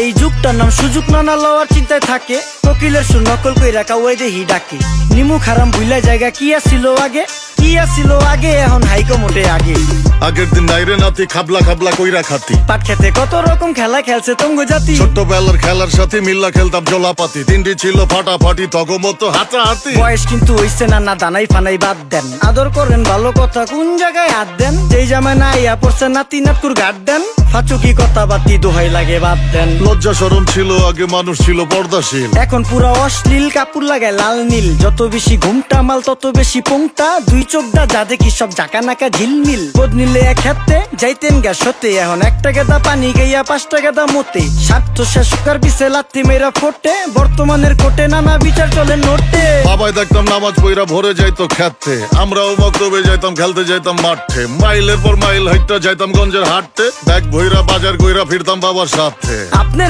এই যুগটার নাম সুযোগ নানা লওয়ার চিন্তায় থাকে, কোকিলের সুর নকল কইরা কাউয়াই দেহি ডাকে। নিমু খারাম ভুলা জায়গা কি আসিল আগে, কি আসিল আগে, এখন হাইকো মোটে আগে। আগের দিন নাইরে নাতি খাবলা খাবলা কইরা খাতি, পাট খেতে কত রকম খেলা খেলছে তঙ্গ জাতি। ছোট্টবেলার খেলার সাথে মিল্লা খেলতাম জলাপাতি, তিনটি ছিল ফাটাফাটি তগমতো হাতাহাতি। বয়স কিন্তু হইছে না, না দানাই ফানাই বাদ দেন, আদর করেন ভালো কথা কোন জায়গায় হাত দেন। যেই জামায় না ইয়া পড়ছে নাতি নাতকুর গাট দেন, ফাচুকি কথা বাতি দোহাই লাগে বাদ দেন। লজ্জা শরম ছিল আগে, মানুষ ছিল পর্দাশীল, এখন পুরো অশ্লীল, কাপড় লাগায় লাল নীল। যত বেশি ঘুমটা মাল তত বেশি পোংটা, দুই চোখটা যা দেখি সব জাকা নাকা ঝিলমিল। বোধ নিলে এক হাতে যাইতেন গা সতে, এখন একটা গেদা পানি গাইয়া 5টা গেদা মতে। স্বার্থ শেষকার পিছে লাথি মেয়েরা ফোটে, বর্তমানের কোটে নানা বিচার চলে নোটে। বাবাই দেখতাম নামাজ পইরা ভরে যাইতো খেতে, আমরাও মক্তবে যাইতাম, খেলতে যাইতাম মাঠে। মাইলের পর মাইল হাইটটা যাইতাম গঞ্জের হাটতে, ব্যাগ ভইরা বাজার কইরা ফিরতাম বাবার সাথে। আপনার